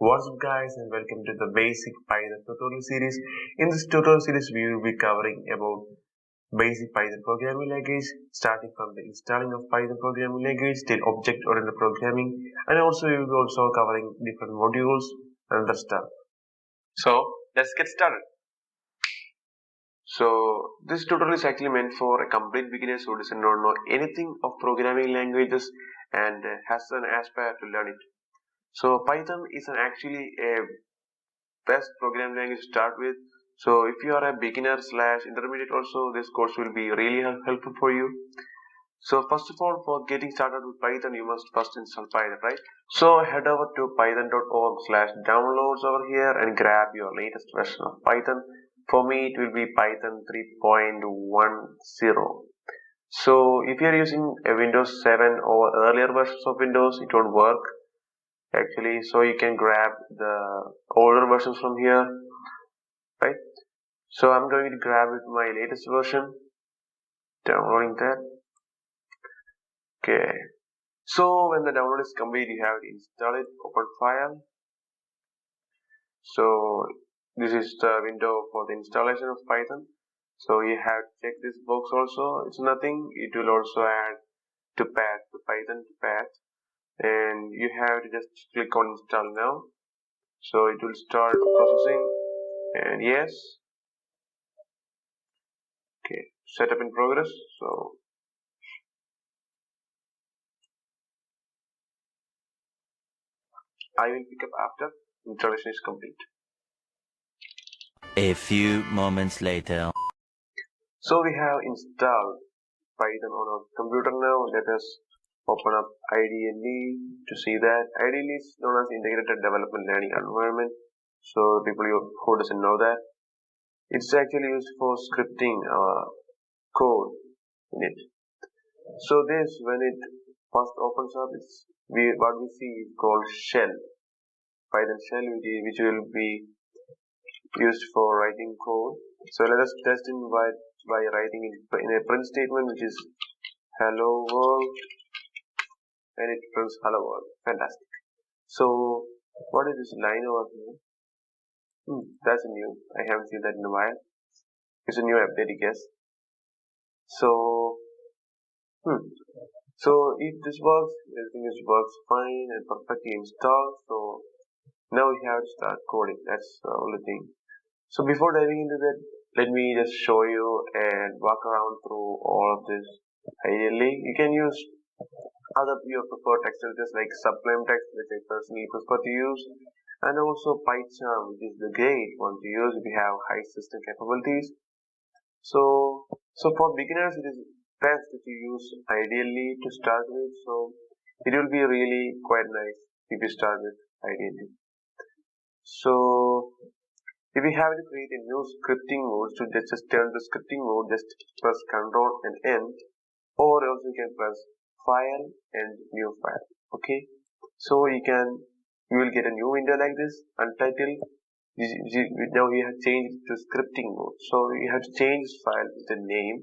What's up guys, and welcome to the basic Python tutorial series. In this tutorial series we will be covering about basic Python programming language, starting from the installing of Python programming language till object oriented programming, and also we will be also covering different modules and other stuff. So let's get started. So this tutorial is actually meant for a complete beginners who doesn't know anything of programming languages and has an aspire to learn it. So Python is actually a best programming language to start with. So if you are a beginner / intermediate also, this course will be really helpful for you. So first of all, for getting started with Python, you must first install Python, right? So head over to python.org/downloads over here and grab your latest version of Python. For me, it will be Python 3.10. So if you are using a Windows 7 or earlier versions of Windows, it won't work actually. So you can grab the older versions from here, right? So I'm going to grab it my latest version, downloading that. Okay. So when the download is complete, you have to install it, open file. So this is the window for the installation of Python. So you have to check this box also. It's nothing. It will also add to path, to Python to path, and you have to just click on install now. So it will start processing, and yes. Okay, setup in progress. So I will pick up after installation is complete. A few moments later. So we have installed Python on our computer now. Let us open up IDLE to see that. IDLE is known as Integrated Development Learning Environment. So people who doesn't know that, it's actually used for scripting code in it. So this, when it first opens up, what we see is called shell, Python shell, which will be used for writing code. So let us test it by writing it in a print statement, which is hello world, and it prints hello world. Fantastic. So what is this line over here? That's new. I haven't seen that in a while. It's a new update, I guess. So so if this works, everything works fine and perfectly installed. So now we have to start coding. That's the only thing. So before diving into that, let me just show you and walk around through all of this. Ideally, you can use other your preferred text editors like Sublime Text, which I personally prefer to use, and also Python, which is the great one to use if you have high system capabilities. So for beginners, it is best if you use ideally to start with. So it will be really quite nice if you start with ideally. So if you have to create a new scripting mode, to just turn the scripting mode, just press Ctrl and N, or else you can press File and New File. Okay, so you will get a new window like this, Untitled. Now we have changed to scripting mode, so you have to change this file with the name.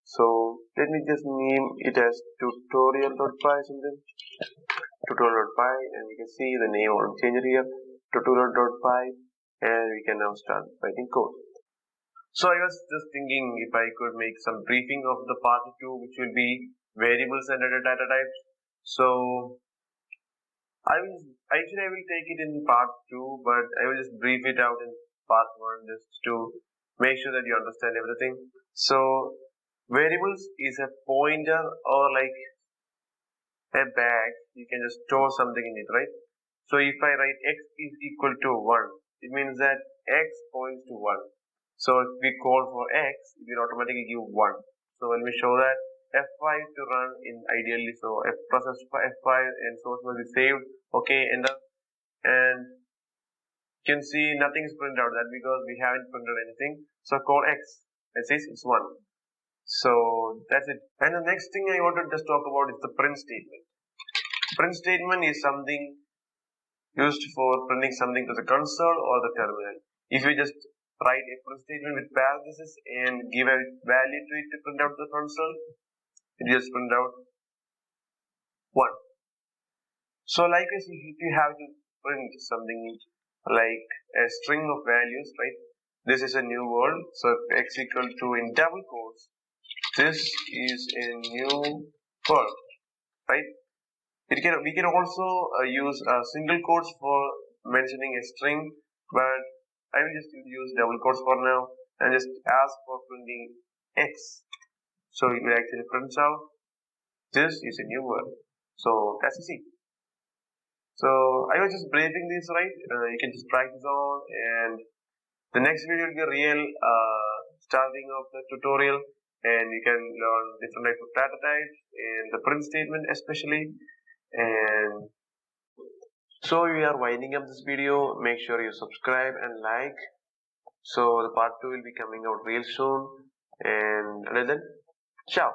So let me just name it as tutorial.py something, tutorial.py, and you can see the name will change here, tutorial.py, and we can now start writing code. So I was just thinking if I could make some briefing of the part 2, which will be variables and data types. So I will take it in part 2, but I will just brief it out in part 1 just to make sure that you understand everything. So variables is a pointer or like a bag. You can just store something in it, right? So if I write x is equal to 1, it means that x points to 1. So if we call for x, it will automatically give 1. So when we show that, F5 to run in ideally, so F process F5 and source will be saved. Okay, enter, and you can see nothing is printed out, that because we haven't printed anything. So call x, it says it's 1. So that's it. And the next thing I want to just talk about is the print statement. Print statement is something used for printing something to the console or the terminal. If you just write a print statement with parentheses and give a value to it to print out the console, it just print out 1. So likewise, if you have to print something like a string of values, right? This is a new world, so x equal to in double quotes, this is a new world, right? We can also use single quotes for mentioning a string, but I will just use double quotes for now and just ask for printing x. So it will actually prints out this is a new world. So that's easy. So I was just briefing this, right? You can just practice on, and the next video will be a real starting of the tutorial, and you can learn different types of data types and the print statement especially. And so we are winding up this video. Make sure you subscribe and like. So the part 2 will be coming out real soon. And until then, ciao.